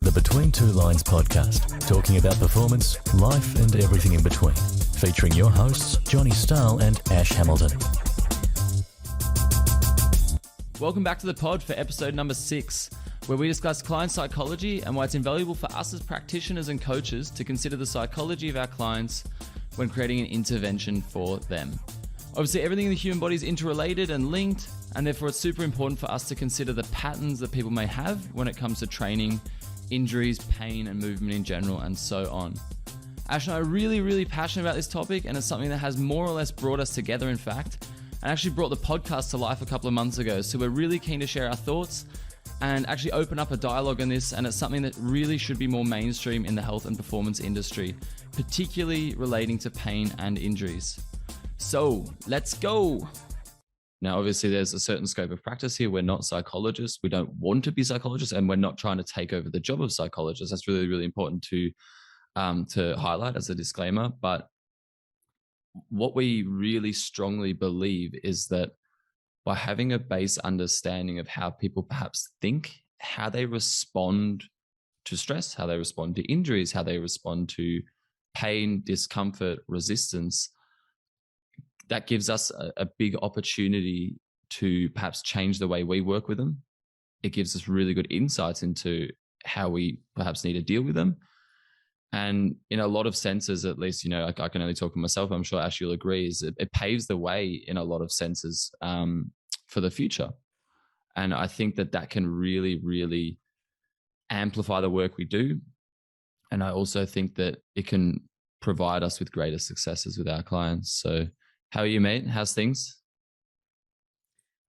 the Between Two Lines podcast, talking about performance, life, and everything in between. Featuring your hosts, Johnny Stahl and Ash Hamilton. Welcome back to the pod for episode number 6, where we discuss client psychology and why it's invaluable for us as practitioners and coaches to consider the psychology of our clients when creating an intervention for them. Obviously, everything in the human body is interrelated and linked, and therefore it's super important for us to consider the patterns that people may have when it comes to training, injuries, pain, and movement in general, and so on. Ash and I are really passionate about this topic, and it's something that has more or less brought us together, in fact, and actually brought the podcast to life a couple of months ago. So we're really keen to share our thoughts and actually open up a dialogue on this, and it's something that really should be more mainstream in the health and performance industry, particularly relating to pain and injuries. So let's go. Now, obviously, there's a certain scope of practice here. We're not psychologists. We don't want to be psychologists, and we're not trying to take over the job of psychologists. That's really important to highlight as a disclaimer. But what we really strongly believe is that by having a base understanding of how people perhaps think, how they respond to stress, how they respond to injuries, how they respond to pain, discomfort, resistance, that gives us a big opportunity to perhaps change the way we work with them. It gives us really good insights into how we perhaps need to deal with them. And in a lot of senses, at least, you know, I can only talk for myself, I'm sure Ash, you'll agree, is it paves the way in a lot of senses for the future. And I think that can really amplify the work we do. And I also think that it can provide us with greater successes with our clients. So how are you, mate? How's things?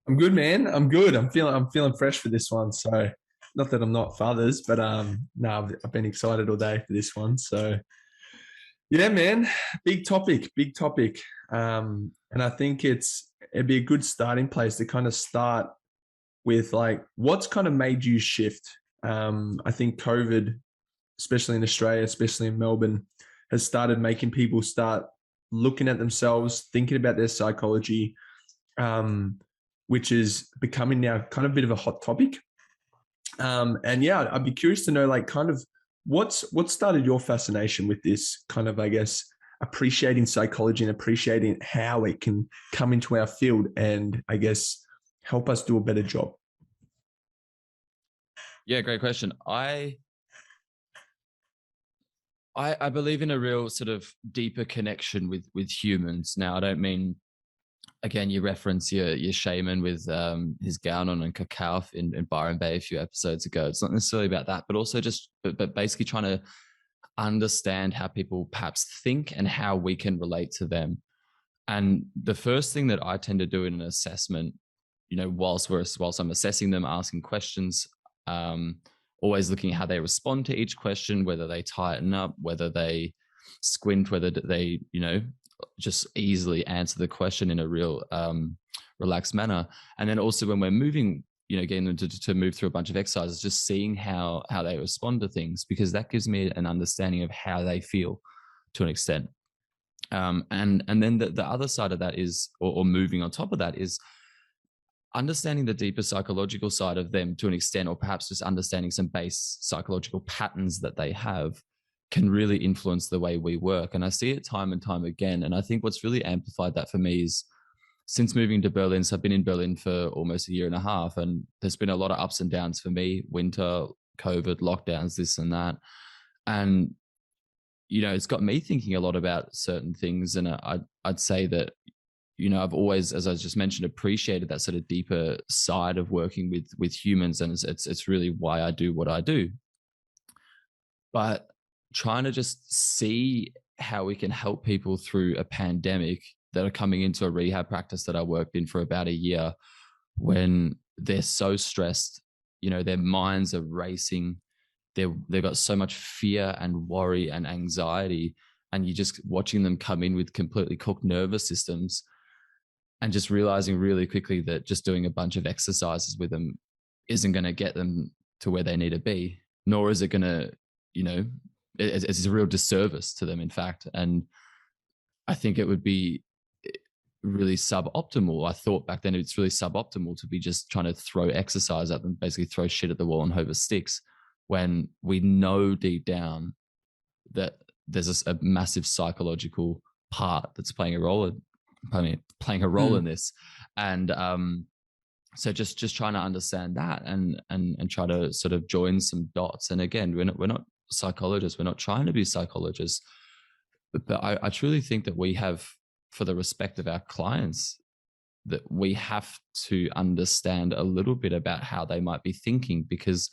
I'm good, man. I'm good. I'm feeling fresh for this one. So not that I'm not for others, but no, I've been excited all day for this one. So yeah, man, big topic. And I think it'd be a good starting place to kind of start with, like, what's kind of made you shift? I think COVID, especially in Australia, especially in Melbourne, has started making people start looking at themselves, thinking about their psychology, which is becoming now kind of a bit of a hot topic. And yeah, I'd be curious to know, like, kind of what started your fascination with this kind of, I guess, appreciating psychology and appreciating how it can come into our field and, I guess, help us do a better job. Yeah, great question. I believe in a real sort of deeper connection with humans. Now, I don't mean, again, you reference your shaman with his gown on and cacao in Byron Bay a few episodes ago. It's not necessarily about that, but also but basically trying to understand how people perhaps think and how we can relate to them. And the first thing that I tend to do in an assessment, you know, whilst I'm assessing them, asking questions, always looking at how they respond to each question, whether they tighten up, whether they squint, whether they, you know, just easily answer the question in a real relaxed manner. And then also when we're moving, you know, getting them to move through a bunch of exercises, just seeing how they respond to things, because that gives me an understanding of how they feel to an extent. And then the other side of that is, or moving on top of that, is understanding the deeper psychological side of them to an extent, or perhaps just understanding some base psychological patterns that they have can really influence the way we work. And I see it time and time again. And I think what's really amplified that for me is, since moving to Berlin, so I've been in Berlin for almost a year and a half, and there's been a lot of ups and downs for me, winter, COVID, lockdowns, this and that. And, you know, it's got me thinking a lot about certain things. And I'd say that, you know, I've always, as I just mentioned, appreciated that sort of deeper side of working with humans. And it's really why I do what I do. But trying to just see how we can help people through a pandemic that are coming into a rehab practice that I worked in for about a year, when they're so stressed, you know, their minds are racing. They've got so much fear and worry and anxiety, and you're just watching them come in with completely cooked nervous systems, and just realizing really quickly that just doing a bunch of exercises with them isn't going to get them to where they need to be, nor is it going to, you know, it's a real disservice to them, in fact. And I think it would be really suboptimal. I thought back then it's really suboptimal to be just trying to throw exercise at them, basically throw shit at the wall and hope it sticks, when we know deep down that there's a massive psychological part that's playing a role in this. And so just trying to understand that and try to sort of join some dots. And again, we're not psychologists, we're not trying to be psychologists, but I truly think that we have, for the respect of our clients, that we have to understand a little bit about how they might be thinking, because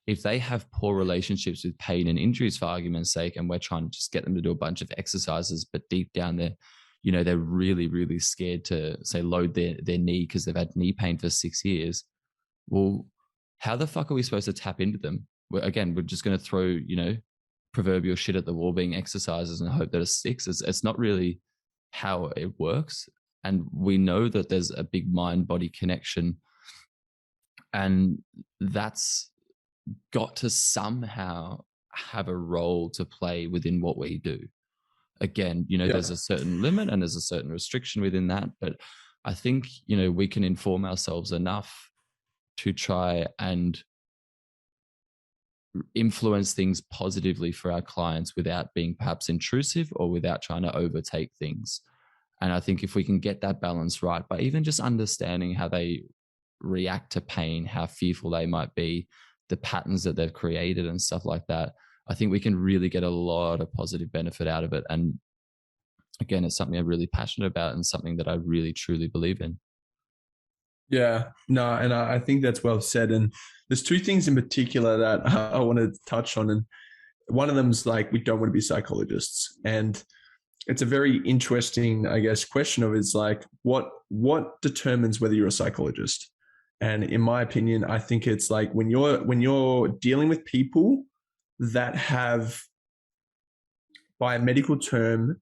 if they have poor relationships with pain and injuries, for argument's sake, and we're trying to just get them to do a bunch of exercises, but deep down they're really, really scared to, say, load their knee because they've had knee pain for 6 years. Well, how the fuck are we supposed to tap into them? We're just going to throw, proverbial shit at the wall being exercises and hope that it sticks. It's not really how it works. And we know that there's a big mind-body connection, and that's got to somehow have a role to play within what we do. Again, there's a certain limit and there's a certain restriction within that, but I think, we can inform ourselves enough to try and influence things positively for our clients without being perhaps intrusive or without trying to overtake things. And I think if we can get that balance right, by even just understanding how they react to pain, how fearful they might be, the patterns that they've created and stuff like that, I think we can really get a lot of positive benefit out of it. And again, it's something I'm really passionate about and something that I really, truly believe in. Yeah, no, and I think that's well said. And there's two things in particular that I want to touch on. And one of them is like, we don't want to be psychologists. And it's a very interesting, I guess, question of it's like, what determines whether you're a psychologist? And in my opinion, I think it's like when you're dealing with people that have, by a medical term,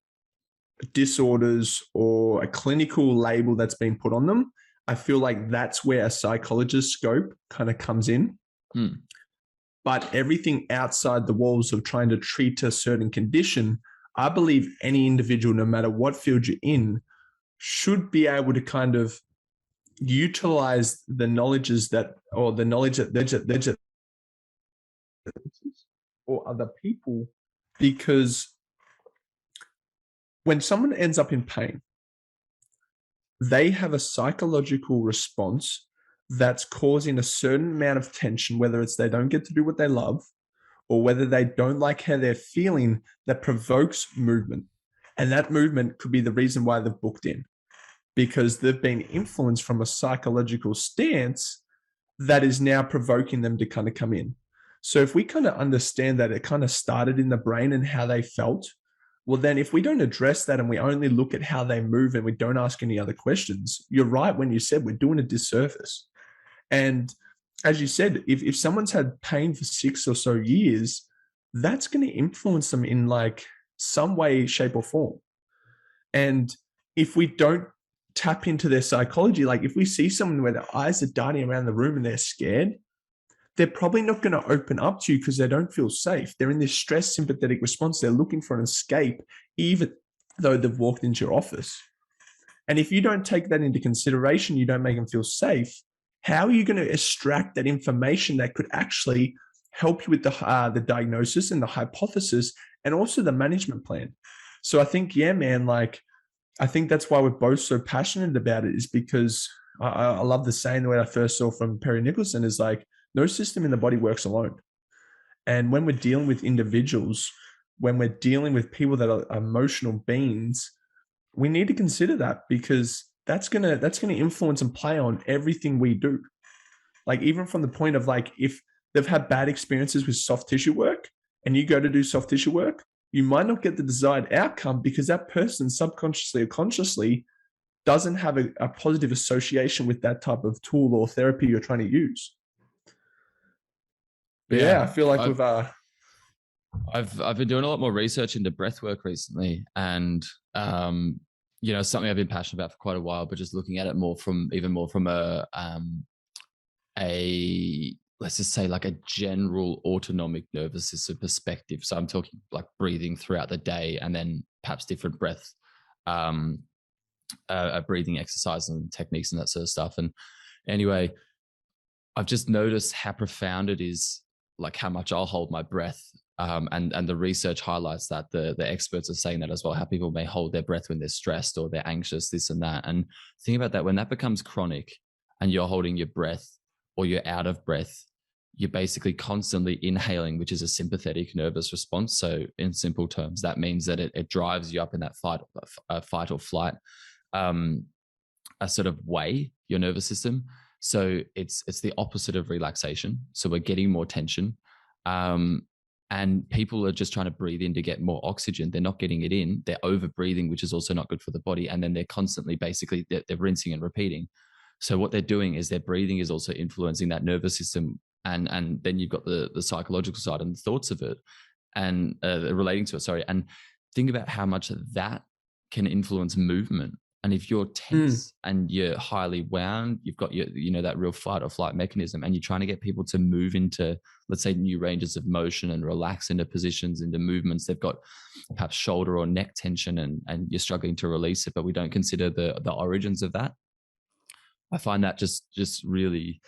disorders or a clinical label that's been put on them, I feel like that's where a psychologist's scope kind of comes in. But everything outside the walls of trying to treat a certain condition, I believe any individual, no matter what field you're in, should be able to kind of utilize the knowledge that or other people, because when someone ends up in pain, they have a psychological response that's causing a certain amount of tension, whether it's they don't get to do what they love or whether they don't like how they're feeling, that provokes movement. And that movement could be the reason why they've booked in, because they've been influenced from a psychological stance that is now provoking them to kind of come in. So if we kind of understand that it kind of started in the brain and how they felt, well, then if we don't address that and we only look at how they move and we don't ask any other questions, you're right when you said we're doing a disservice. And as you said, if someone's had pain for 6 or so years, that's going to influence them in like some way, shape or form. And if we don't tap into their psychology, like if we see someone where their eyes are darting around the room and they're scared, they're probably not going to open up to you because they don't feel safe. They're in this stress sympathetic response. They're looking for an escape, even though they've walked into your office. And if you don't take that into consideration, you don't make them feel safe, how are you going to extract that information that could actually help you with the diagnosis and the hypothesis and also the management plan? So I think, yeah, man, like, I think that's why we're both so passionate about it, is because I love the saying, the way I first saw from Perry Nicholson is like, no system in the body works alone. And when we're dealing with individuals, when we're dealing with people that are emotional beings, we need to consider that, because that's gonna influence and play on everything we do. Like even from the point of like, if they've had bad experiences with soft tissue work and you go to do soft tissue work, you might not get the desired outcome because that person subconsciously or consciously doesn't have a positive association with that type of tool or therapy you're trying to use. But yeah, I feel like I've been doing a lot more research into breath work recently, and something I've been passionate about for quite a while, but just looking at it more from a let's just say like a general autonomic nervous system perspective. So I'm talking like breathing throughout the day and then perhaps different breath breathing exercises and techniques and that sort of stuff. And anyway, I've just noticed how profound it is like how much I'll hold my breath. And the research highlights that the experts are saying that as well, how people may hold their breath when they're stressed or they're anxious, this and that. And think about that, when that becomes chronic and you're holding your breath or you're out of breath, you're basically constantly inhaling, which is a sympathetic nervous response. So in simple terms, that means that it drives you up in that fight or flight, a sort of way, your nervous system. So it's the opposite of relaxation. So we're getting more tension. And people are just trying to breathe in to get more oxygen. They're not getting it in. They're over breathing, which is also not good for the body. And then they're constantly basically they're rinsing and repeating. So what they're doing is their breathing is also influencing that nervous system. And then you've got the psychological side and the thoughts of it and relating to it. Sorry. And think about how much that can influence movement. And if you're tense and you're highly wound, you've got your, that real fight or flight mechanism, and you're trying to get people to move into, let's say, new ranges of motion and relax into positions, into movements. They've got perhaps shoulder or neck tension and you're struggling to release it, but we don't consider the origins of that. I find that just really,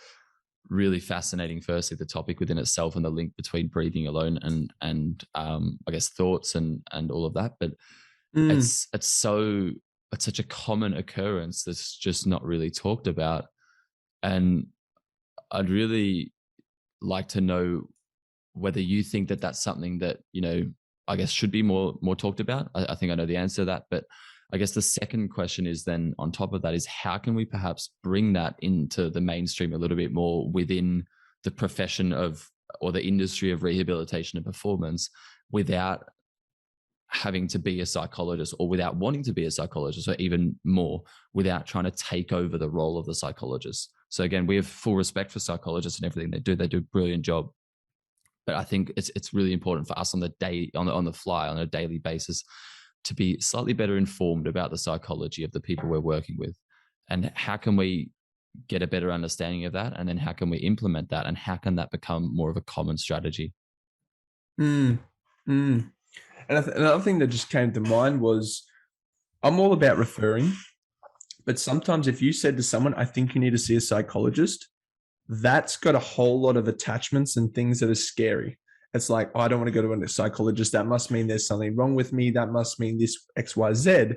really fascinating. Firstly, the topic within itself and the link between breathing alone and I guess thoughts and all of that. But it's such a common occurrence that's just not really talked about. And I'd really like to know whether you think that that's something that, I guess should be more talked about. I think I know the answer to that, but I guess the second question is then on top of that is how can we perhaps bring that into the mainstream a little bit more within the profession of, or the industry of rehabilitation and performance, without having to be a psychologist, or without wanting to be a psychologist, or even more, without trying to take over the role of the psychologist. So again, we have full respect for psychologists and everything they do. They do a brilliant job. But I think it's really important for us on the fly, on a daily basis, to be slightly better informed about the psychology of the people we're working with. And how can we get a better understanding of that? And then how can we implement that? And how can that become more of a common strategy? And another thing that just came to mind was, I'm all about referring, but sometimes if you said to someone, I think you need to see a psychologist, that's got a whole lot of attachments and things that are scary. It's like, oh, I don't want to go to a psychologist. That must mean there's something wrong with me. That must mean this X, Y, Z.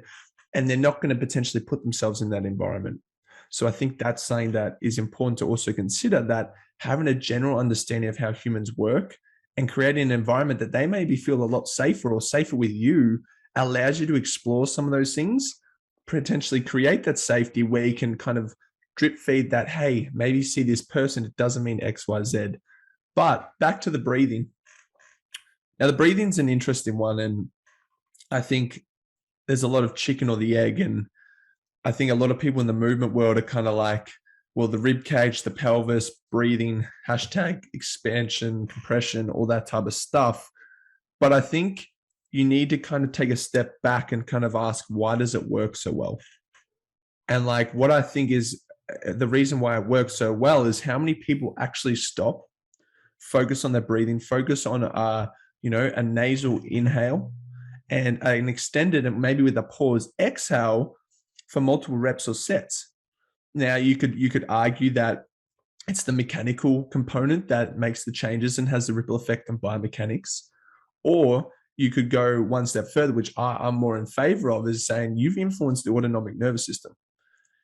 And they're not going to potentially put themselves in that environment. So I think that's something that is important to also consider, that having a general understanding of how humans work and creating an environment that they maybe feel a lot safer or safer with you allows you to explore some of those things, potentially create that safety where you can kind of drip feed that, hey, maybe see this person, it doesn't mean X, Y, Z. But back to the breathing. Now, the breathing's an interesting one. And I think there's a lot of chicken or the egg. And I think a lot of people in the movement world are kind of like, well, the rib cage, the pelvis, breathing, hashtag expansion, compression, all that type of stuff. But I think you need to kind of take a step back and kind of ask, why does it work so well? And like, what I think is the reason why it works so well is how many people actually stop, focus on their breathing, focus on a nasal inhale and an extended, and maybe with a pause, exhale for multiple reps or sets. Now, you could argue that it's the mechanical component that makes the changes and has the ripple effect on biomechanics. Or you could go one step further, which I'm more in favor of, is saying you've influenced the autonomic nervous system.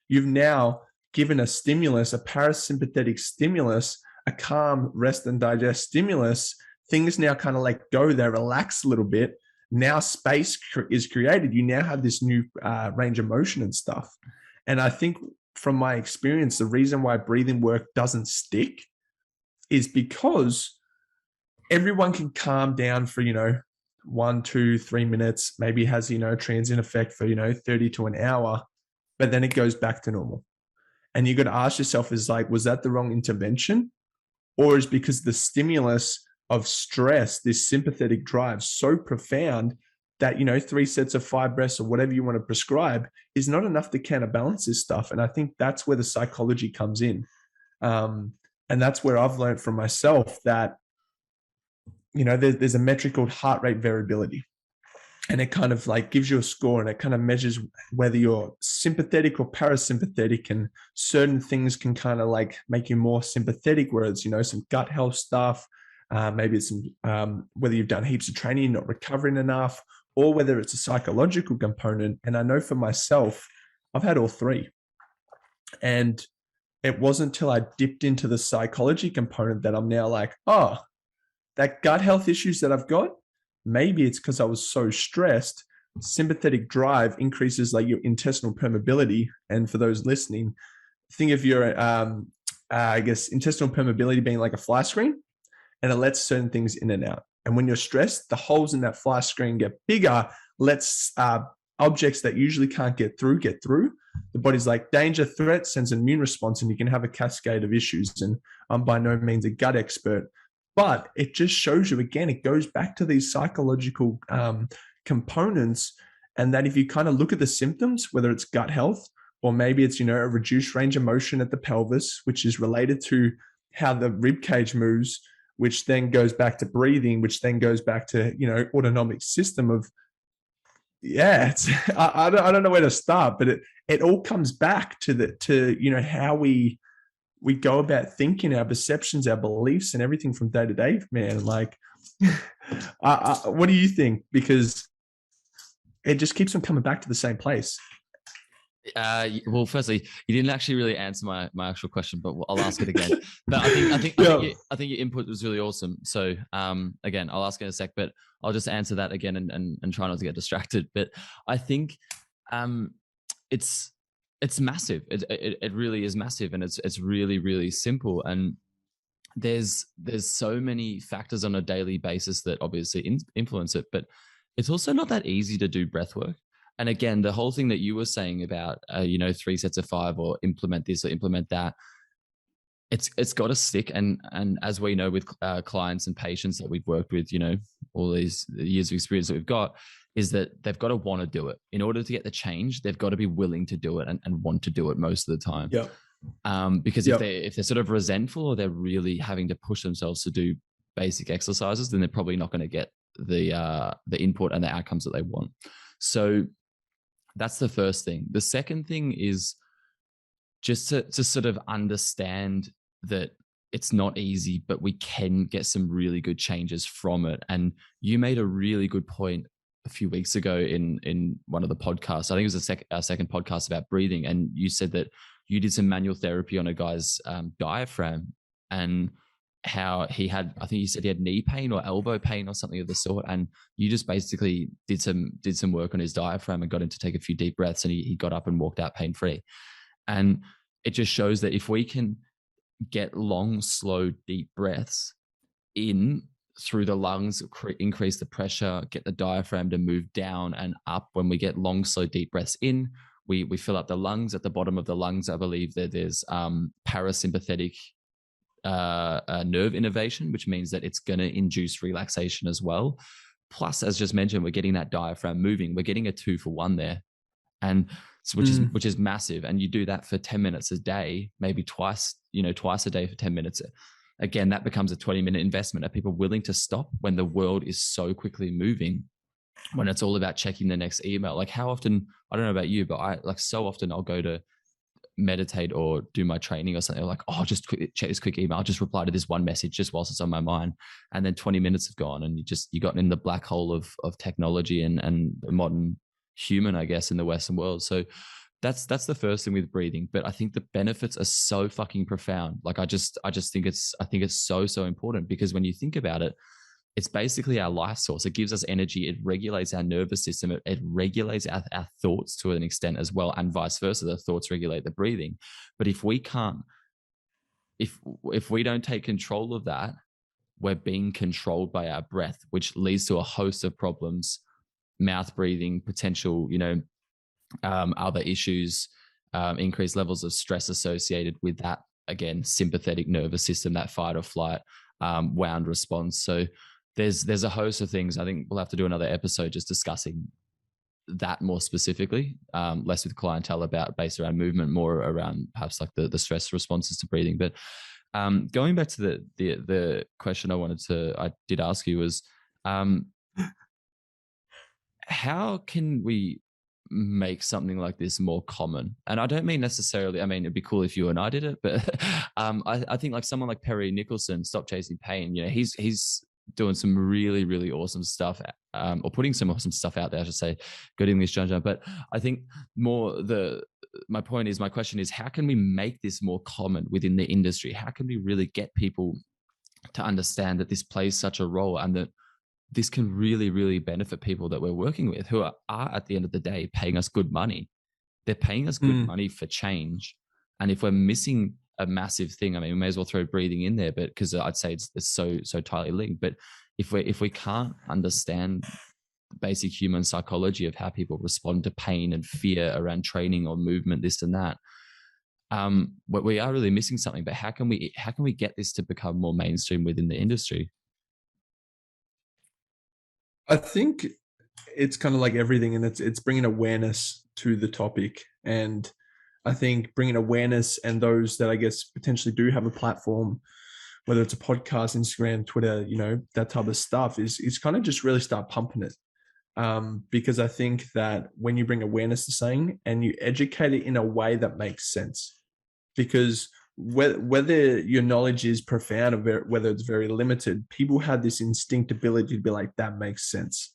You've now given a stimulus, a parasympathetic stimulus, a calm, rest and digest stimulus. Things now kind of like go there, relax a little bit. Now space is created. You now have this new range of motion and stuff. And I think from my experience, the reason why breathing work doesn't stick is because everyone can calm down for, 1, 2, 3 minutes, maybe has, transient effect for, 30 to an hour, but then it goes back to normal. And you got to ask yourself, is like, was that the wrong intervention? Or is because the stimulus of stress, this sympathetic drive, so profound that, 3 sets of 5 breaths or whatever you want to prescribe is not enough to counterbalance this stuff. And I think that's where the psychology comes in. And that's where I've learned from myself that, there's a metric called heart rate variability. And it kind of like gives you a score, and it kind of measures whether you're sympathetic or parasympathetic, and certain things can kind of like make you more sympathetic, whereas, some gut health stuff, maybe it's whether you've done heaps of training, not recovering enough, or whether it's a psychological component. And I know for myself, I've had all three. And it wasn't until I dipped into the psychology component that I'm now like, oh, that gut health issues that I've got, maybe it's because I was so stressed. Sympathetic drive increases like your intestinal permeability. And for those listening, think of your, I guess, intestinal permeability being like a fly screen, and it lets certain things in and out. And when you're stressed, the holes in that fly screen get bigger, lets objects that usually can't get through. The body's like, danger, threat, sends an immune response, and you can have a cascade of issues. And I'm by no means a gut expert, but it just shows you, again, it goes back to these psychological components. And that if you kind of look at the symptoms, whether it's gut health, or maybe it's, a reduced range of motion at the pelvis, which is related to how the rib cage moves, which then goes back to breathing, which then goes back to, autonomic system of, I don't know where to start, but it all comes back to how we go about thinking, our perceptions, our beliefs, and everything from day to day, man. Like, what do you think? Because it just keeps on coming back to the same place. Well, firstly, you didn't actually really answer my actual question, but I'll ask it again. But I think your input was really awesome. So again, I'll ask in a sec, but I'll just answer that again and try not to get distracted. But I think it's massive. It really is massive, and it's really, really simple. And there's so many factors on a daily basis that obviously influence it, but it's also not that easy to do breath work. And again, the whole thing that you were saying about, 3 sets of 5 or implement this or implement that, it's got to stick. And as we know with clients and patients that we've worked with, all these years of experience that we've got, is that they've got to want to do it. In order to get the change, they've got to be willing to do it and want to do it most of the time. Yeah. Because if they're sort of resentful, or they're really having to push themselves to do basic exercises, then they're probably not going to get the input and the outcomes that they want. So that's the first thing. The second thing is just to sort of understand that it's not easy, but we can get some really good changes from it. And you made a really good point a few weeks ago in one of the podcasts. I think it was our second podcast about breathing. And you said that you did some manual therapy on a guy's diaphragm, and how he had, I think you said he had knee pain or elbow pain or something of the sort. And you just basically did some work on his diaphragm and got him to take a few deep breaths, and he got up and walked out pain-free. And it just shows that if we can get long, slow, deep breaths in through the lungs, increase the pressure, get the diaphragm to move down and up. When we get long, slow, deep breaths in, we fill up the lungs. At the bottom of the lungs, I believe that there's parasympathetic nerve innervation, which means that it's going to induce relaxation as well. Plus, as just mentioned, we're getting that diaphragm moving. We're getting a 2-for-1 there, and which is massive. And you do that for 10 minutes a day, maybe twice a day for 10 minutes. Again, that becomes a 20-minute investment. Are people willing to stop when the world is so quickly moving? When it's all about checking the next email? Like, how often, I don't know about you, but so often I'll go to meditate or do my training or something, like, oh, just check this quick email, I'll just reply to this one message just whilst it's on my mind. And then 20 minutes have gone, and you got in the black hole of technology and the modern human, I guess, in the Western world. So that's the first thing with breathing. But I think the benefits are so fucking profound. Like, I just think it's so important, because when you think about it, it's basically our life source. It gives us energy. It regulates our nervous system. It regulates our thoughts to an extent as well, and vice versa. The thoughts regulate the breathing. But if we can't, if we don't take control of that, we're being controlled by our breath, which leads to a host of problems, mouth breathing, potential, other issues, increased levels of stress associated with that. Again, sympathetic nervous system, that fight or flight, wound response. So there's a host of things. I think we'll have to do another episode just discussing that more specifically, less with clientele based around movement, more around perhaps like the stress responses to breathing. But going back to the question I did ask you was, how can we make something like this more common? And I don't mean necessarily, I mean, it'd be cool if you and I did it, but I think like someone like Perry Nicholson, Stop Chasing Pain, you know, he's doing some really, really awesome stuff, or putting some awesome stuff out there, I should say. Good English, John. But I think my question is, how can we make this more common within the industry? How can we really get people to understand that this plays such a role, and that this can really, really benefit people that we're working with, who are at the end of the day paying us good money. They're paying us good money for change. And if we're missing a massive thing, I mean, we may as well throw breathing in there, but because I'd say it's so tightly linked. But if we can't understand the basic human psychology of how people respond to pain and fear around training or movement, this and that, we are really missing something. But how can we get this to become more mainstream within the industry? I think it's kind of like everything, and it's bringing awareness to the topic. And I think bringing awareness, and those that I guess potentially do have a platform, whether it's a podcast, Instagram, Twitter, you know, that type of stuff, is kind of just really start pumping it. Because I think that when you bring awareness to something and you educate it in a way that makes sense, because whether your knowledge is profound or whether it's very limited, people have this instinct ability to be like, that makes sense.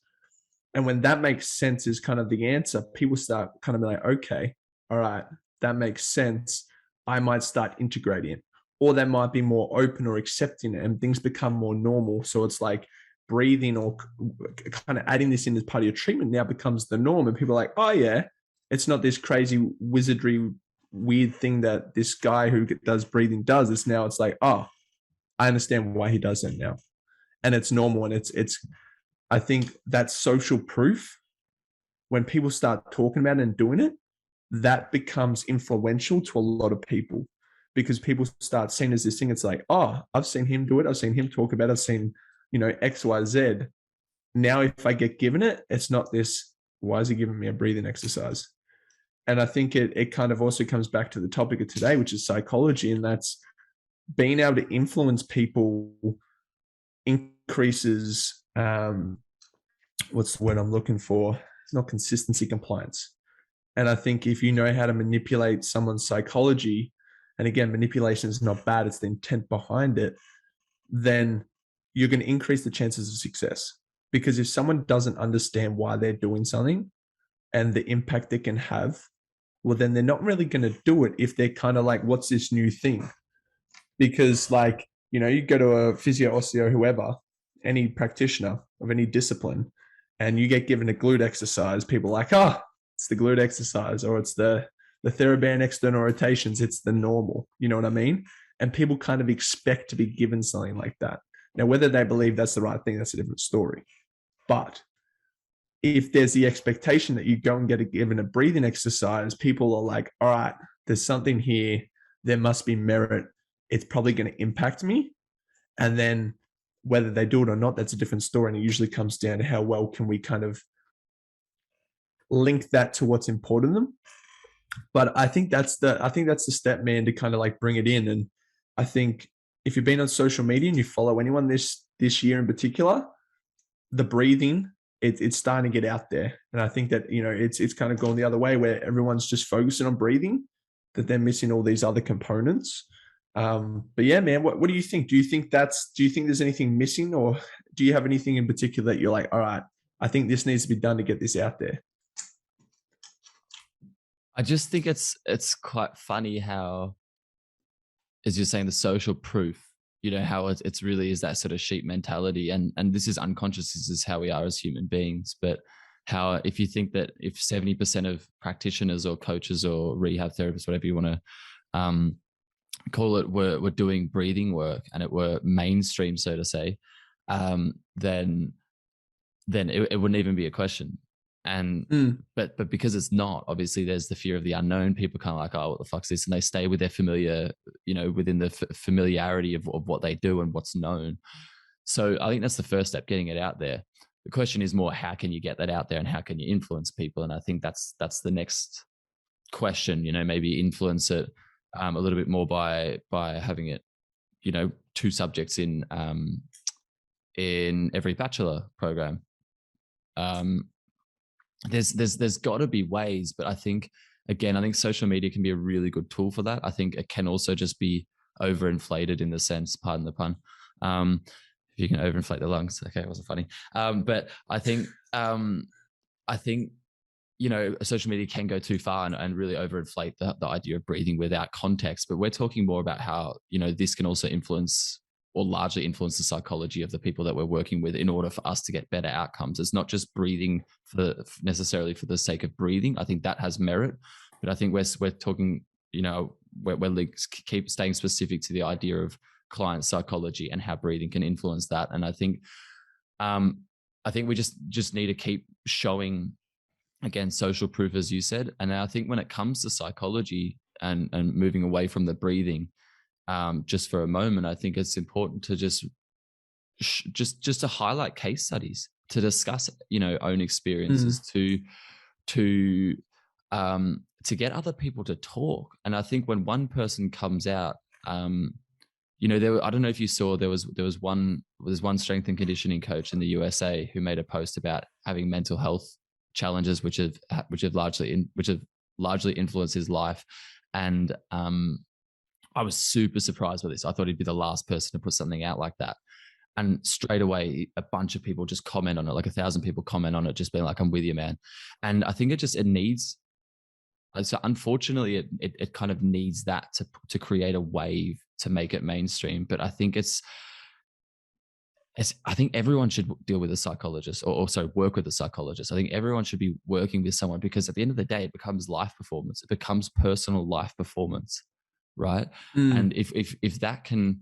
And when that makes sense is kind of the answer, people start kind of like, okay, all right, that makes sense. I might start integrating it, or they might be more open or accepting it, and things become more normal. So it's like breathing or kind of adding this in as part of your treatment now becomes the norm. And people are like, oh yeah, it's not this crazy wizardry weird thing that this guy who does breathing does. It's like, oh, I understand why he does it now. And it's normal. And it's I think that social proof, when people start talking about it and doing it, that becomes influential to a lot of people, because people start seeing as this thing. It's like, oh, I've seen him do it. I've seen him talk about it. I've seen, you know, X, Y, Z. Now, if I get given it, it's not this, why is he giving me a breathing exercise? And I think it kind of also comes back to the topic of today, which is psychology. And that's being able to influence people increases, what's the word I'm looking for? It's not consistency, compliance. And I think if you know how to manipulate someone's psychology, and again, manipulation is not bad, it's the intent behind it, then you're going to increase the chances of success. Because if someone doesn't understand why they're doing something and the impact it can have, well, then they're not really going to do it if they're kind of like, what's this new thing? Because like, you know, you go to a physio, osteo, whoever, any practitioner of any discipline, and you get given a glute exercise, people are like, oh, it's the glute exercise, or it's the TheraBand external rotations. It's the normal, you know what I mean? And people kind of expect to be given something like that. Now, whether they believe that's the right thing, that's a different story. But if there's the expectation that you go and get given a breathing exercise, people are like, all right, there's something here. There must be merit. It's probably going to impact me. And then whether they do it or not, that's a different story. And it usually comes down to how well can we kind of link that to what's important to them. But I think that's the step, man, to kind of like bring it in. And I think if you've been on social media and you follow anyone this year in particular, the breathing, it's starting to get out there. And I think that, you know, it's kind of gone the other way, where everyone's just focusing on breathing, that they're missing all these other components. But yeah, man, what do you think? Do you think there's anything missing, or do you have anything in particular that you're like, all right, I think this needs to be done to get this out there? I just think it's quite funny how, as you're saying, the social proof, you know, how it's really is that sort of sheep mentality. And this is unconscious. This is how we are as human beings. But how, if you think that if 70% of practitioners or coaches or rehab therapists, whatever you want to call it, were doing breathing work, and it were mainstream, so to say, then it wouldn't even be a question. And but because it's not, obviously there's the fear of the unknown. People kind of like, oh, what the fuck's this? And they stay with their familiar, you know, within the familiarity of what they do and what's known. So I think that's the first step, getting it out there. The question is more, how can you get that out there, and how can you influence people? And I think that's the next question, you know, maybe influence it a little bit more by having it, you know, 2 subjects in every bachelor program. there's got to be ways, but I think social media can be a really good tool for that. I think it can also just be overinflated in the sense, pardon the pun. If you can overinflate the lungs, okay, it wasn't funny. But I think social media can go too far and really overinflate the idea of breathing without context. But we're talking more about how, this can also influence or largely influence the psychology of the people that we're working with in order for us to get better outcomes. It's not just breathing necessarily for the sake of breathing. I think that has merit, but I think we're talking, we're keep staying specific to the idea of client psychology and how breathing can influence that. And I think we just need to keep showing, again, social proof, as you said. And I think when it comes to psychology and moving away from the breathing, just for a moment, I think it's important to just to highlight case studies, to discuss, own experiences, to get other people to talk. And I think when one person comes out, I don't know if you saw, there's one strength and conditioning coach in the USA who made a post about having mental health challenges, which have largely influenced his life. And I was super surprised by this. I thought he'd be the last person to put something out like that. And straight away, a bunch of people just comment on it, like 1,000 people comment on it, just being like, "I'm with you, man." And I think it needs. So unfortunately, it kind of needs that to create a wave to make it mainstream. But I think I think everyone should deal with a psychologist, or also work with a psychologist. I think everyone should be working with someone, because at the end of the day, it becomes life performance. It becomes personal life performance, right? And if that can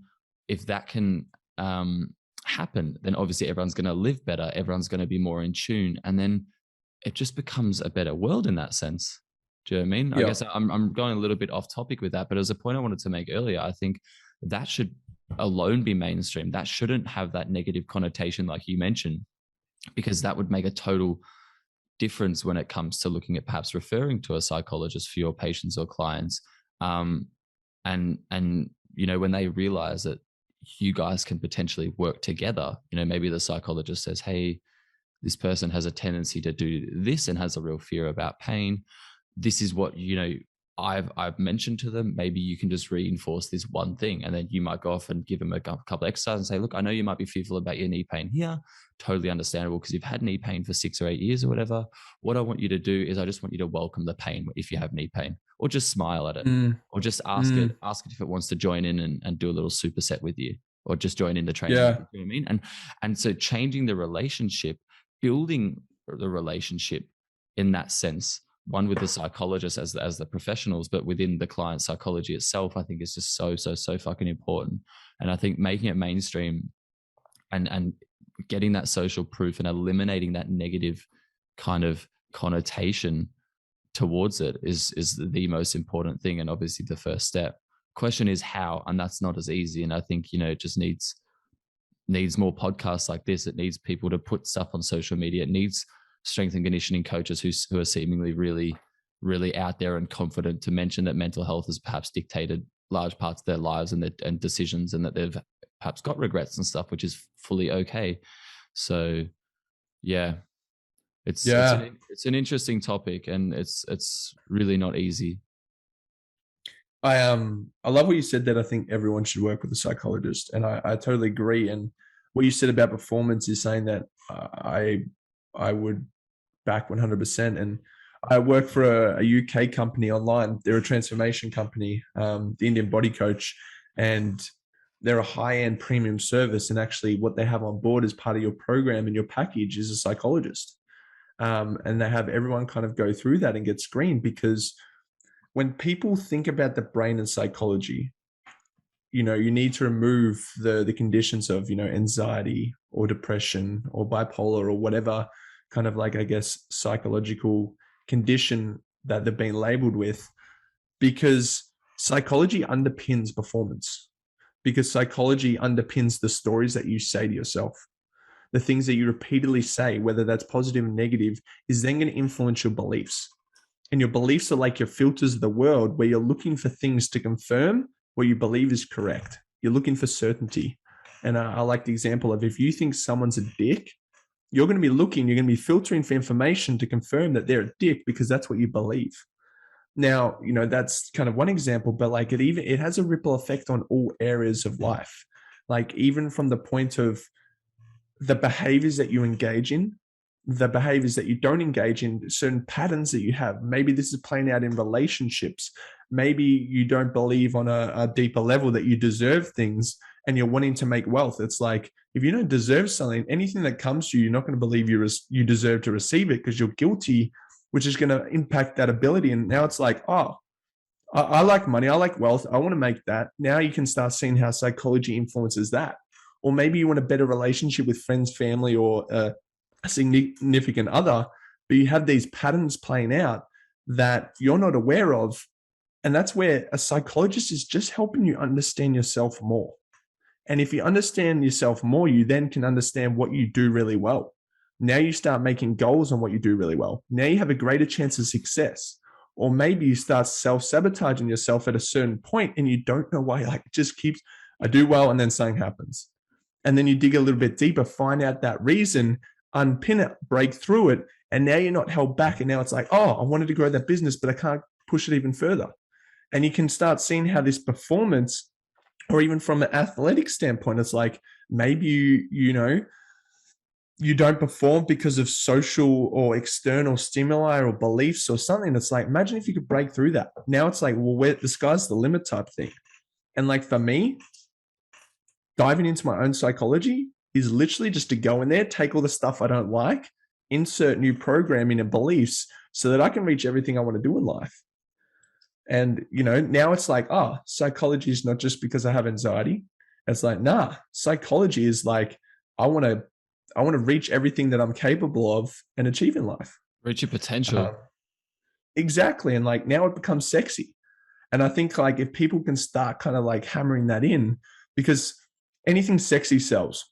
happen, then obviously everyone's going to live better. Everyone's going to be more in tune, and then it just becomes a better world in that sense. Do you know what I mean? Yeah. I guess I'm going a little bit off topic with that, but as a point I wanted to make earlier, I think that should alone be mainstream. That shouldn't have that negative connotation like you mentioned, because that would make a total difference when it comes to looking at perhaps referring to a psychologist for your patients or clients. And when they realize that you guys can potentially work together, maybe the psychologist says, "Hey, this person has a tendency to do this and has a real fear about pain. This is what, I've mentioned to them. Maybe you can just reinforce this one thing." And then you might go off and give them a couple of exercises and say, "Look, I know you might be fearful about your knee pain here. Totally understandable, because you've had knee pain for 6 or 8 years or whatever. What I want you to do is I just want you to welcome the pain if you have knee pain, or just smile at it, or just ask it if it wants to join in and do a little superset with you, or just join in the training." Yeah. You know what I mean? And so changing the relationship, building the relationship in that sense, one with the psychologist as the professionals, but within the client psychology itself, I think is just so fucking important. And I think making it mainstream and getting that social proof and eliminating that negative kind of connotation towards it is the most important thing, and obviously the first step. Question is how, and that's not as easy. And I think, it just needs more podcasts like this. It needs people to put stuff on social media. It needs strength and conditioning coaches who are seemingly really, really out there and confident to mention that mental health has perhaps dictated large parts of their lives and decisions, and that they've perhaps got regrets and stuff, which is fully okay. So yeah, it's an interesting topic, and it's really not easy. I love what you said, that I think everyone should work with a psychologist, and I totally agree. And what you said about performance is saying that I would back 100%. And I work for a UK company online. They're a transformation company, the Indian Body Coach, and they're a high-end premium service. And actually what they have on board as part of your program and your package is a psychologist. And they have everyone kind of go through that and get screened, because when people think about the brain and psychology, you need to remove the conditions of, anxiety or depression or bipolar or whatever kind of, like, I guess, psychological condition that they've been labeled with, because psychology underpins performance, because psychology underpins the stories that you say to yourself. The things that you repeatedly say, whether that's positive or negative, is then going to influence your beliefs. And your beliefs are like your filters of the world, where you're looking for things to confirm what you believe is correct. You're looking for certainty. And I like the example of, if you think someone's a dick, you're going to be looking, you're going to be filtering for information to confirm that they're a dick because that's what you believe. Now, that's kind of one example, but like it has a ripple effect on all areas of life. Like even from the point of the behaviors that you engage in, the behaviors that you don't engage in, certain patterns that you have. Maybe this is playing out in relationships. Maybe you don't believe on a deeper level that you deserve things and you're wanting to make wealth. It's like, if you don't deserve something, anything that comes to you, you're not going to believe you deserve to receive it because you're guilty, which is going to impact that ability. And now it's like, oh, I like money. I like wealth. I want to make that. Now you can start seeing how psychology influences that. Or maybe you want a better relationship with friends, family, or a significant other, but you have these patterns playing out that you're not aware of. And that's where a psychologist is just helping you understand yourself more. And if you understand yourself more, you then can understand what you do really well. Now you start making goals on what you do really well. Now you have a greater chance of success. Or maybe you start self-sabotaging yourself at a certain point and you don't know why. Like, it just keeps, I do well and then something happens. And then you dig a little bit deeper, find out that reason, unpin it, break through it. And now you're not held back. And now it's like, oh, I wanted to grow that business, but I can't push it even further. And you can start seeing how this performance, or even from an athletic standpoint, it's like maybe you don't perform because of social or external stimuli or beliefs or something. It's like, imagine if you could break through that. Now it's like, well, the sky's the limit type thing. And like for me, diving into my own psychology is literally just to go in there, take all the stuff I don't like, insert new programming and beliefs so that I can reach everything I want to do in life. And, now it's like, psychology is not just because I have anxiety. It's like, nah, psychology is like, I want to reach everything that I'm capable of and achieve in life. Reach your potential. Exactly. And like now it becomes sexy. And I think like if people can start kind of like hammering that in, because anything sexy sells.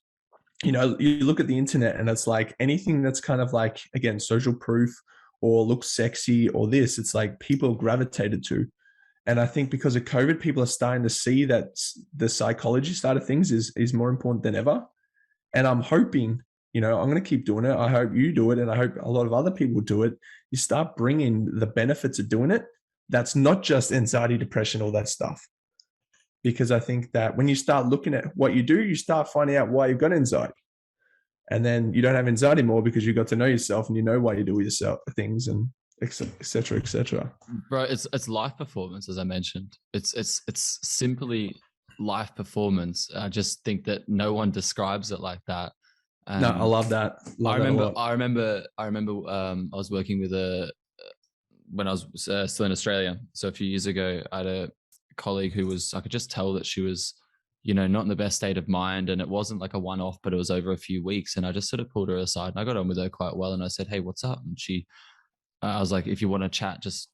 You look at the internet and it's like anything that's kind of like, again, social proof or looks sexy or this, it's like people gravitated to. And I think because of COVID, people are starting to see that the psychology side of things is more important than ever. And I'm hoping, I'm going to keep doing it. I hope you do it. And I hope a lot of other people do it. You start bringing the benefits of doing it. That's not just anxiety, depression, all that stuff. Because I think that when you start looking at what you do, you start finding out why you've got anxiety. And then you don't have anxiety more because you got to know yourself and you know why you do yourself things and et cetera, et cetera. Bro, it's life performance, as I mentioned. It's simply life performance. I just think that no one describes it like that. No, I love that. I remember I was working with when I was still in Australia. So a few years ago, I had a colleague who I could just tell that she was, not in the best state of mind. And it wasn't like a one-off, but it was over a few weeks. And I just sort of pulled her aside and I got on with her quite well. And I said, hey, what's up? And I was like, if you want to chat, just,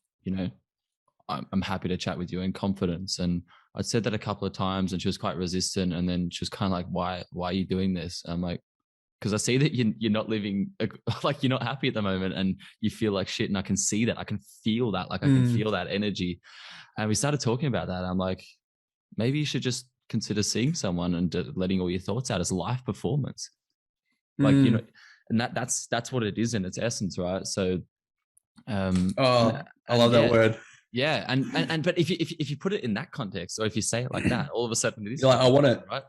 I'm happy to chat with you in confidence. And I'd said that a couple of times and she was quite resistant. And then she was kind of like, why are you doing this? I'm like, because I see that you're not living, like you're not happy at the moment and you feel like shit. And I can see that, I can feel that, like I can feel that energy. And we started talking about that. I'm like, maybe you should just consider seeing someone and letting all your thoughts out as life performance. Like, and that's what it is in its essence, right? So, I love that word. Yeah. And but if you put it in that context, or if you say it like that, all of a sudden it is you're like, I want it. Right.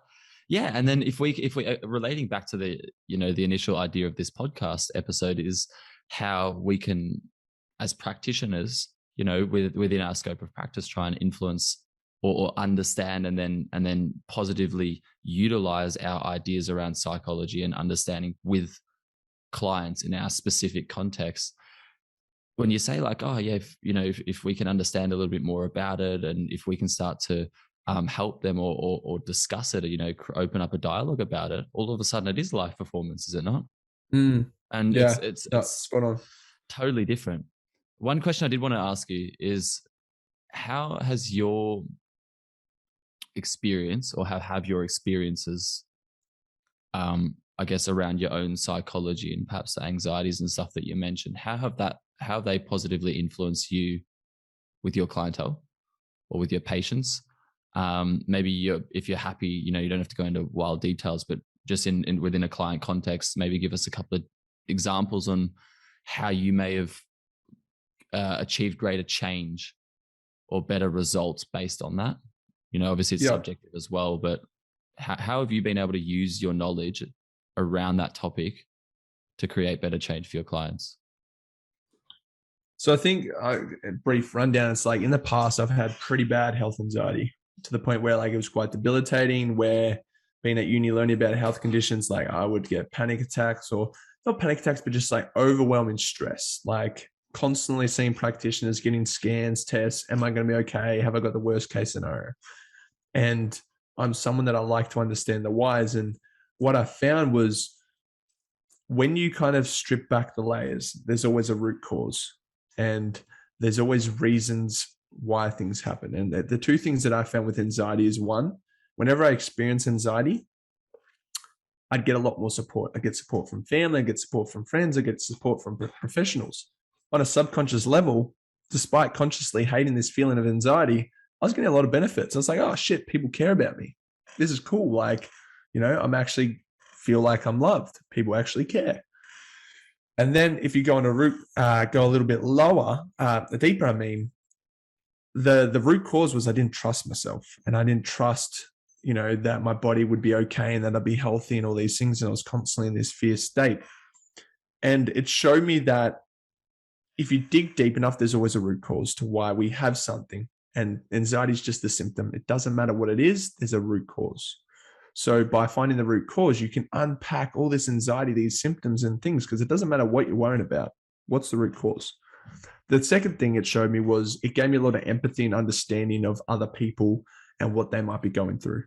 Yeah. And then if we relating back to the initial idea of this podcast episode is how we can, as practitioners, within our scope of practice, try and influence or understand and then positively utilize our ideas around psychology and understanding with clients in our specific context. When you say like, oh yeah, if we can understand a little bit more about it, and if we can start to help them or discuss it, open up a dialogue about it, all of a sudden it is life performance, is it not? And yeah, it's spot on. Totally different. One question I did want to ask you is, how has your experience, or how have your experiences, I guess, around your own psychology and perhaps the anxieties and stuff that you mentioned, how have they positively influenced you with your clientele or with your patients? Maybe if you're happy, you don't have to go into wild details, but just in within a client context? Maybe give us a couple of examples on how you may have achieved greater change or better results based on that. Obviously it's subjective as well, but how have you been able to use your knowledge around that topic to create better change for your clients? So I think a brief rundown, it's like in the past, I've had pretty bad health anxiety to the point where like it was quite debilitating, where being at uni, learning about health conditions, like I would get panic attacks, or not panic attacks, but just like overwhelming stress, like constantly seeing practitioners, getting scans, tests. Am I going to be okay? Have I got the worst case scenario? And I'm someone that I like to understand the whys. And what I found was when you kind of strip back the layers, there's always a root cause. And there's always reasons why things happen. And the two things that I found with anxiety is, one, whenever I experience anxiety, I'd get a lot more support. I get support from family, I get support from friends, I get support from professionals. On a subconscious level, despite consciously hating this feeling of anxiety, I was getting a lot of benefits. I was like, oh shit, people care about me. This is cool. Like, I'm actually feel like I'm loved. People actually care. And then if you go on a root, go a little bit lower, deeper, I mean, the root cause was I didn't trust myself, and I didn't trust, that my body would be okay and that I'd be healthy and all these things. And I was constantly in this fear state. And it showed me that if you dig deep enough, there's always a root cause to why we have something. And anxiety is just a symptom. It doesn't matter what it is, there's a root cause. So by finding the root cause, you can unpack all this anxiety, these symptoms and things, because it doesn't matter what you're worrying about. What's the root cause? The second thing it showed me was it gave me a lot of empathy and understanding of other people and what they might be going through.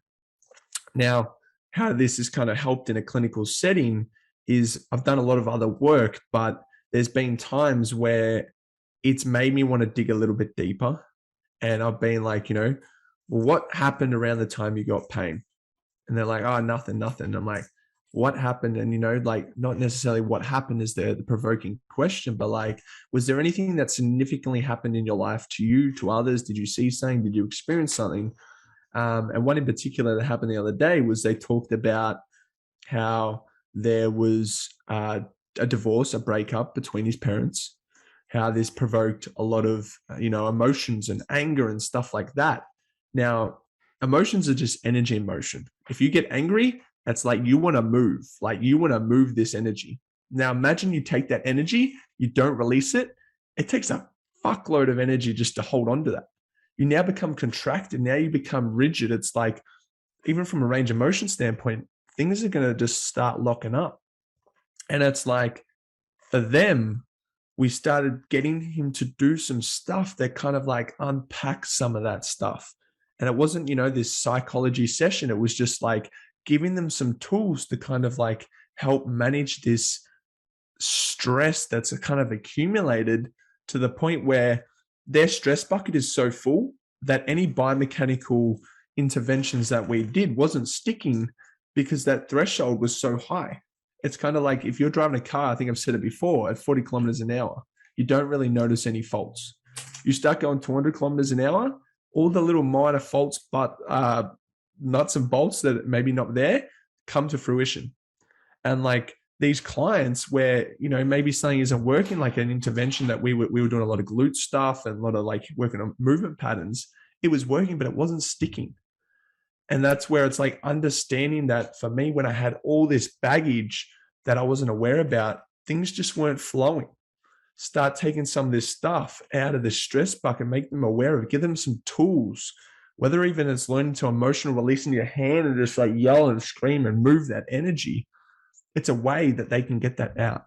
Now, how this has kind of helped in a clinical setting is I've done a lot of other work, but there's been times where it's made me want to dig a little bit deeper. And I've been like, well, what happened around the time you got pain? And they're like, oh, nothing. I'm like, what happened? And, like, not necessarily what happened is the provoking question, but like, was there anything that significantly happened in your life to you, to others? Did you see something? Did you experience something? And one in particular that happened the other day was they talked about how there was a divorce, a breakup between his parents, how this provoked a lot of, emotions and anger and stuff like that. Now, emotions are just energy in motion. If you get angry, that's like you want to move this energy. Now, imagine you take that energy, you don't release it. It takes a fuckload of energy just to hold on to that. You now become contracted. Now you become rigid. It's like, even from a range of motion standpoint, things are going to just start locking up. And it's like, for them, we started getting him to do some stuff that kind of like unpacks some of that stuff. And it wasn't, this psychology session. It was just like giving them some tools to kind of like help manage this stress that's kind of accumulated to the point where their stress bucket is so full that any biomechanical interventions that we did wasn't sticking because that threshold was so high. It's kind of like if you're driving a car, I think I've said it before, at 40 kilometers an hour, you don't really notice any faults. You start going 200 kilometers an hour, all the little minor faults, but nuts and bolts that maybe not there come to fruition. And like these clients where, maybe something isn't working, like an intervention that we were doing a lot of glute stuff and a lot of like working on movement patterns, it was working, but it wasn't sticking. And that's where it's like understanding that for me, when I had all this baggage that I wasn't aware about, things just weren't flowing. Start taking some of this stuff out of the stress bucket, make them aware of it, give them some tools, whether even it's learning to emotional release in your hand and just like yell and scream and move that energy. It's a way that they can get that out.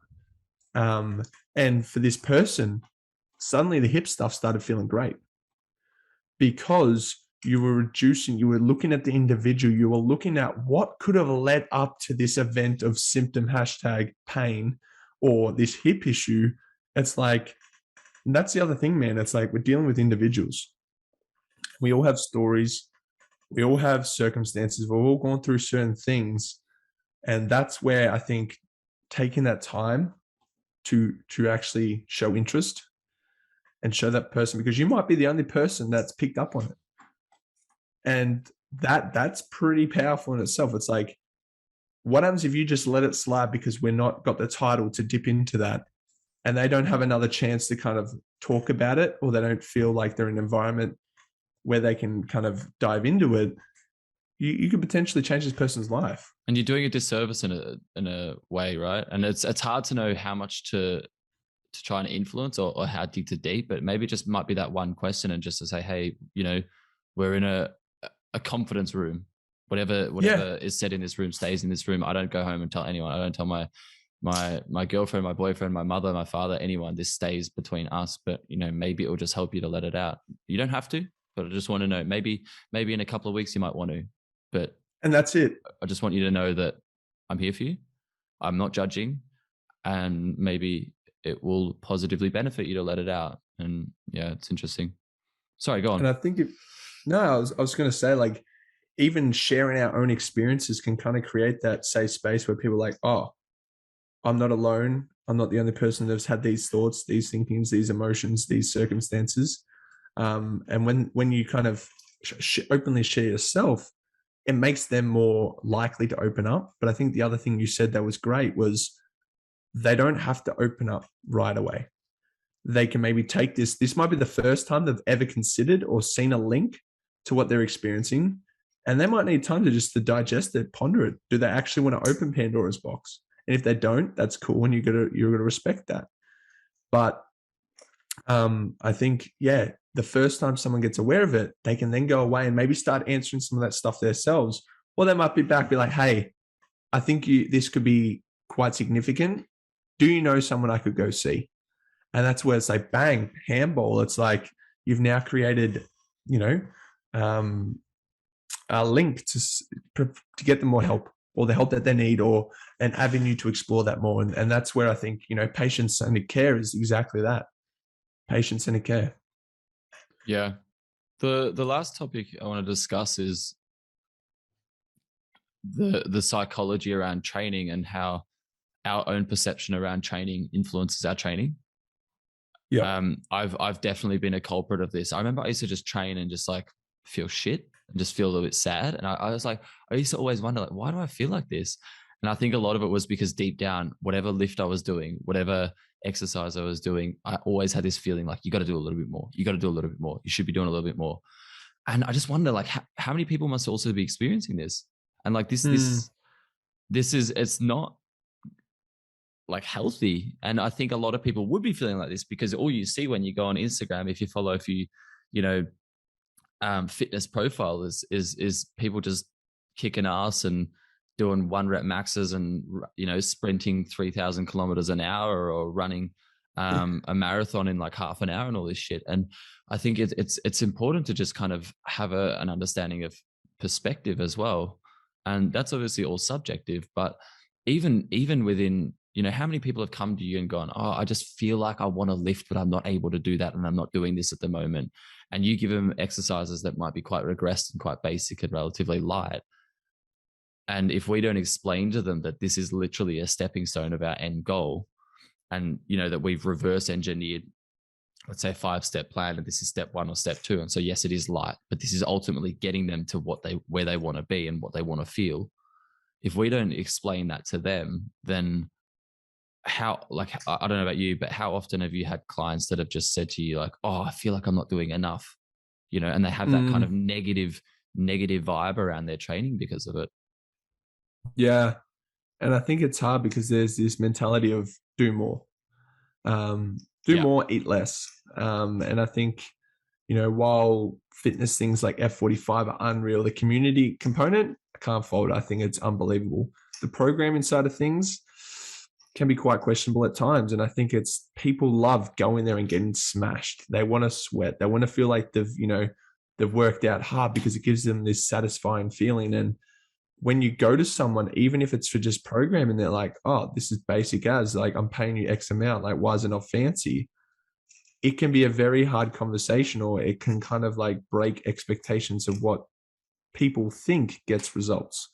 And for this person, suddenly the hip stuff started feeling great because you were looking at the individual, you were looking at what could have led up to this event of symptom #pain or this hip issue. It's like, that's the other thing, man. It's like we're dealing with individuals. We all have stories. We all have circumstances. We've all gone through certain things. And that's where I think taking that time to actually show interest and show that person, because you might be the only person that's picked up on it. And that's pretty powerful in itself. It's like what happens if you just let it slide because we're not got the title to dip into that, and they don't have another chance to kind of talk about it, or they don't feel like they're in an environment where they can kind of dive into it? You could potentially change this person's life. And you're doing a disservice in a way, right? And it's hard to know how much to try and influence or how deep to deep, but maybe it just might be that one question, and just to say, hey, we're in a confidence room. Whatever is said in this room stays in this room. I don't go home and tell anyone. I don't tell my girlfriend, my boyfriend, my mother, my father, anyone. This stays between us. But maybe it will just help you to let it out. You don't have to, but I just want to know. Maybe in a couple of weeks you might want to. And that's it. I just want you to know that I'm here for you. I'm not judging, and maybe it will positively benefit you to let it out. And yeah, it's interesting. Sorry, go on. And I think I was going to say, like, even sharing our own experiences can kind of create that safe space where people are like, oh, I'm not alone. I'm not the only person that's had these thoughts, these thinkings, these emotions, these circumstances. And when you kind of openly share yourself, it makes them more likely to open up. But I think the other thing you said that was great was they don't have to open up right away. They can maybe take this might be the first time they've ever considered or seen a link to what they're experiencing. And they might need time to digest it, ponder it. Do they actually want to open Pandora's box? And if they don't, that's cool. And you're going to respect that. But I think, the first time someone gets aware of it, they can then go away and maybe start answering some of that stuff themselves. Or they might be like, hey, I think this could be quite significant. Do you know someone I could go see? And that's where it's like, bang, handball. It's like you've now created, a link to get them more help, or the help that they need, or an avenue to explore that more. And that's where I think, patient-centered care is exactly that. Patient-centered care. Yeah. The last topic I want to discuss is the psychology around training and how our own perception around training influences our training. Yeah. I've definitely been a culprit of this. I remember I used to just train and just like feel shit and just feel a little bit sad. And I was like, I used to always wonder, like, why do I feel like this? And I think a lot of it was because deep down, whatever lift I was doing, whatever exercise I was doing, I always had this feeling like, you got to do a little bit more. You got to do a little bit more. You should be doing a little bit more. And I just wonder, like, how many people must also be experiencing this? And like this is, it's not like healthy. And I think a lot of people would be feeling like this because all you see when you go on Instagram, if you follow a few, fitness profile is people just kicking ass and doing 1 rep maxes and, sprinting 3,000 kilometers an hour or running a marathon in like half an hour and all this shit. And I think it's important to just kind of have an understanding of perspective as well. And that's obviously all subjective, but even within, how many people have come to you and gone, oh, I just feel like I want to lift, but I'm not able to do that. And I'm not doing this at the moment. And you give them exercises that might be quite regressed and quite basic and relatively light. And if we don't explain to them that this is literally a stepping stone of our end goal, and, that we've reverse engineered, let's say, a 5-step plan, and this is step 1 or step 2. And so, yes, it is light, but this is ultimately getting them to where they want to be and what they want to feel. If we don't explain that to them, then how, like, I don't know about you, but how often have you had clients that have just said to you, like, oh, I feel like I'm not doing enough, and they have that kind of negative vibe around their training because of it. Yeah. And I think it's hard because there's this mentality of do more, more, eat less. And I think, while fitness things like F45 are unreal, the community component, I can't fault. I think it's unbelievable. The programming side of things can be quite questionable at times. And I think it's people love going there and getting smashed. They want to sweat. They want to feel like they've worked out hard because it gives them this satisfying feeling. And when you go to someone, even if it's for just programming, they're like, oh, this is basic as, like, I'm paying you X amount. Like, why is it not fancy? It can be a very hard conversation, or it can kind of like break expectations of what people think gets results.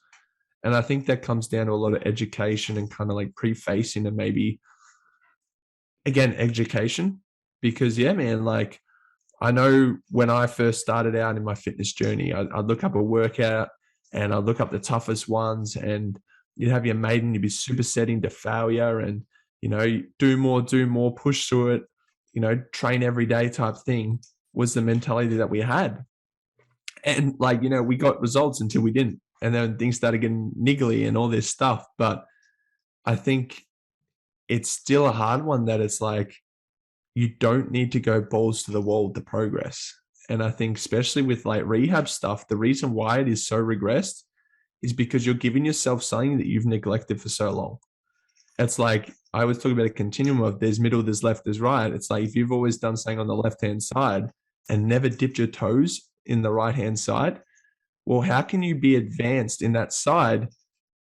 And I think that comes down to a lot of education and kind of like prefacing and maybe, again, education. Because, yeah, man, like, I know when I first started out in my fitness journey, I'd look up a workout and I'd look up the toughest ones, and you'd have your maiden, you'd be supersetting to failure and, do more, push through it, train every day type thing was the mentality that we had. And we got results until we didn't. And then things started getting niggly and all this stuff. But I think it's still a hard one that it's like, you don't need to go balls to the wall to progress. And I think especially with rehab stuff, the reason why it is so regressed is because you're giving yourself something that you've neglected for so long. It's like, I was talking about a continuum of there's middle, there's left, there's right. It's like, if you've always done something on the left-hand side and never dipped your toes in the right-hand side, well, how can you be advanced in that side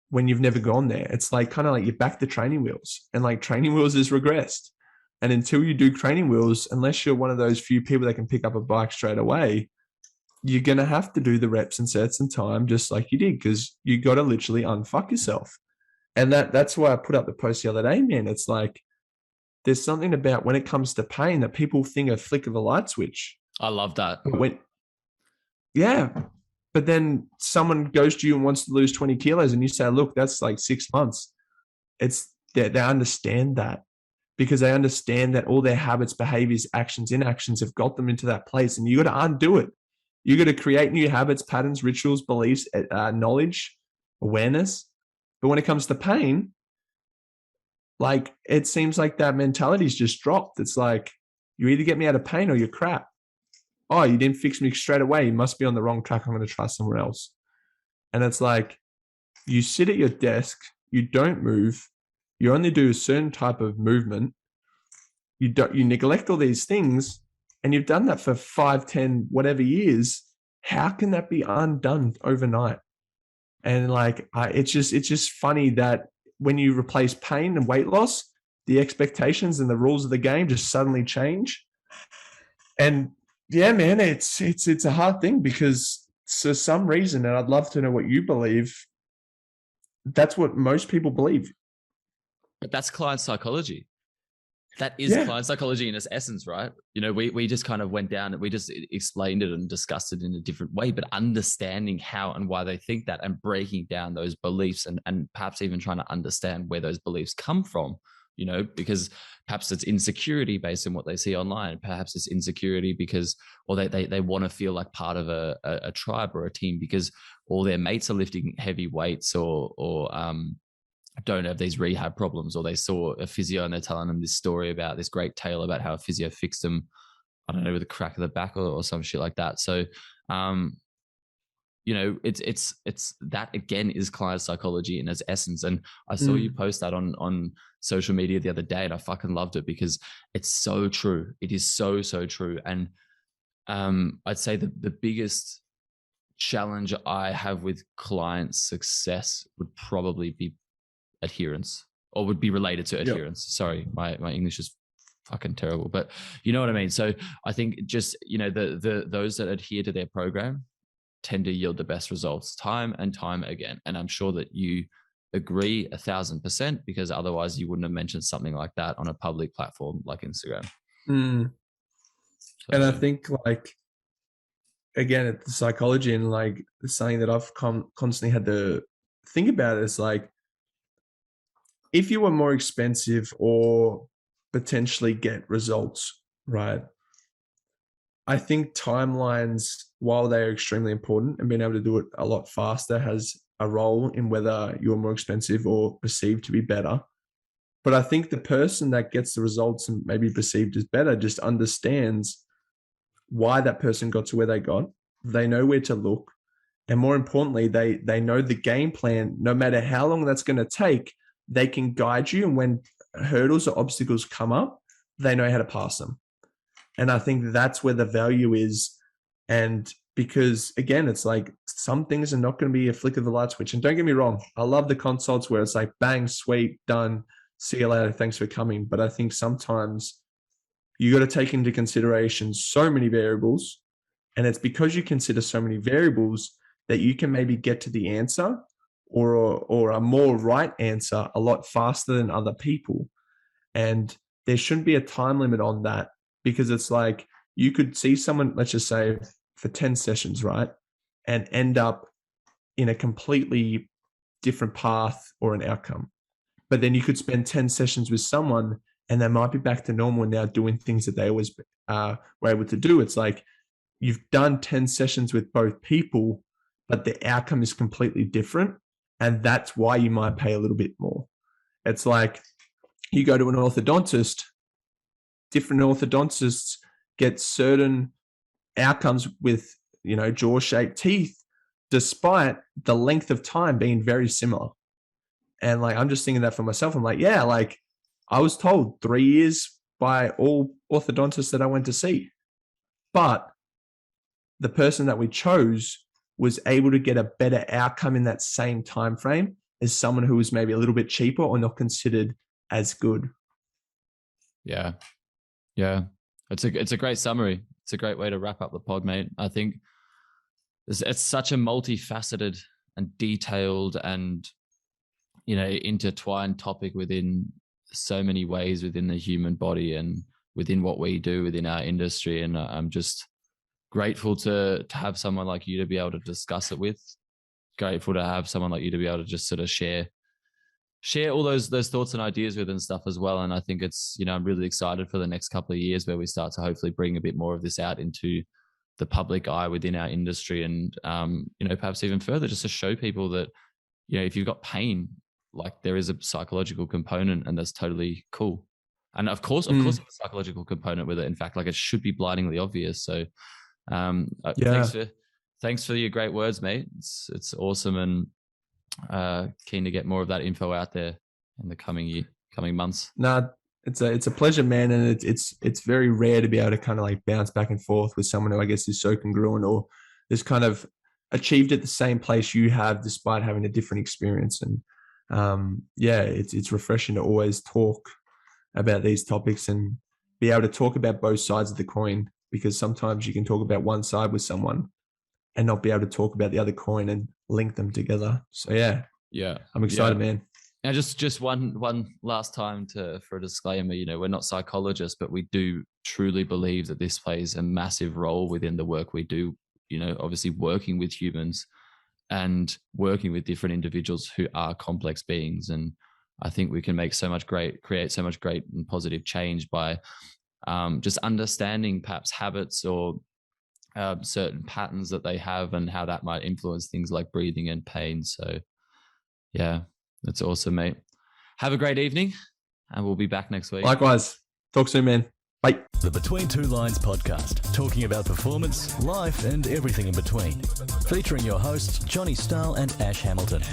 when you've never gone there? It's like kind of like you're back to training wheels, and training wheels is regressed. And until you do training wheels, unless you're one of those few people that can pick up a bike straight away, you're going to have to do the reps and sets and time just like you did, because you got to literally unfuck yourself. And that's why I put up the post the other day, man. It's like, there's something about when it comes to pain that people think a flick of a light switch. I love that. But then someone goes to you and wants to lose 20 kilos and you say, look, that's like 6 months. It's they understand that, because they understand that all their habits, behaviors, actions, inactions have got them into that place, and you got to undo it. You got to create new habits, patterns, rituals, beliefs, knowledge, awareness. But when it comes to pain, it seems like that mentality's just dropped. It's like, you either get me out of pain or you're crap. Oh, you didn't fix me straight away. You must be on the wrong track. I'm going to try somewhere else. And it's like, you sit at your desk, you don't move, you only do a certain type of movement. You neglect all these things, and you've done that for 5, 10, whatever years. How can that be undone overnight? And it's just funny that when you replace pain and weight loss, the expectations and the rules of the game just suddenly change. And yeah, man, it's a hard thing, because for some reason, and I'd love to know what you believe, that's what most people believe. But that's client psychology. That is client psychology in its essence, right? We just kind of went down and we just explained it and discussed it in a different way, but understanding how and why they think that, and breaking down those beliefs, and perhaps even trying to understand where those beliefs come from, because perhaps it's insecurity based on what they see online. Perhaps it's insecurity because, they want to feel like part of a tribe or a team because all their mates are lifting heavy weights, or don't have these rehab problems, or they saw a physio and they're telling them this story about this great tale about how a physio fixed them, I don't know, with a crack of the back or some shit like that. So, it's that again is client psychology in its essence. And I saw you post that on social media the other day, and I fucking loved it because it's so true. It is so, so true. And I'd say the biggest challenge I have with client success would probably be adherence, or would be related to adherence. Sorry, my English is fucking terrible, but you know what I mean. So I think just those that adhere to their program tend to yield the best results time and time again. And I'm sure that you agree 1,000%, because otherwise you wouldn't have mentioned something like that on a public platform like Instagram. So, and I think again, it's the psychology, and something that I've constantly had to think about is if you were more expensive or potentially get results, right? I think timelines, while they are extremely important, and being able to do it a lot faster has a role in whether you're more expensive or perceived to be better. But I think the person that gets the results and maybe perceived as better just understands why that person got to where they got. They know where to look. And more importantly, they know the game plan. No matter how long that's going to take, they can guide you. And when hurdles or obstacles come up, they know how to pass them. And I think that's where the value is. And because again, it's some things are not going to be a flick of the light switch. And don't get me wrong, I love the consults where it's bang, sweet, done, see you later, thanks for coming. But I think sometimes you got to take into consideration so many variables. And it's because you consider so many variables that you can maybe get to the answer or a more right answer a lot faster than other people. And there shouldn't be a time limit on that, because it's you could see someone, let's just say for 10 sessions, right? And end up in a completely different path or an outcome. But then you could spend 10 sessions with someone and they might be back to normal and now doing things that they always were able to do. It's like you've done 10 sessions with both people, but the outcome is completely different. And that's why you might pay a little bit more. It's like you go to an orthodontist, different orthodontists get certain outcomes with, jaw-shaped teeth, despite the length of time being very similar. And like, I'm just thinking that for myself. I'm like, yeah, like I was told 3 years by all orthodontists that I went to see, but the person that we chose was able to get a better outcome in that same time frame as someone who was maybe a little bit cheaper or not considered as good. Yeah. It's a great summary. It's a great way to wrap up the pod, mate. I think it's such a multifaceted and detailed and, intertwined topic within so many ways within the human body and within what we do within our industry. And I'm just grateful to have someone like you to be able to discuss it with. Grateful to have someone like you to be able to just sort of share all those thoughts and ideas with and stuff as well. And I think it's, I'm really excited for the next couple of years where we start to hopefully bring a bit more of this out into the public eye within our industry. And, perhaps even further, just to show people that, if you've got pain, like there is a psychological component and that's totally cool. And of course, there's a psychological component with it. In fact, like it should be blindingly obvious. So, thanks for your great words, mate. It's awesome. And keen to get more of that info out there in the coming months. No, it's a pleasure, man. And it's very rare to be able to kind of like bounce back and forth with someone who I guess is so congruent or is kind of achieved at the same place you have despite having a different experience. And it's refreshing to always talk about these topics and be able to talk about both sides of the coin, because sometimes you can talk about one side with someone and not be able to talk about the other coin and link them together. So yeah, I'm excited, man. Now, just one last time for a disclaimer, we're not psychologists, but we do truly believe that this plays a massive role within the work we do, obviously working with humans and working with different individuals who are complex beings. And I think we can create so much great and positive change by just understanding perhaps habits or certain patterns that they have and how that might influence things like breathing and pain. So yeah, that's awesome, mate. Have a great evening and we'll be back next week. Likewise. Talk soon, man. Bye. The Between Two Lines podcast, talking about performance, life, and everything in between. Featuring your hosts, Johnny Stahl and Ash Hamilton.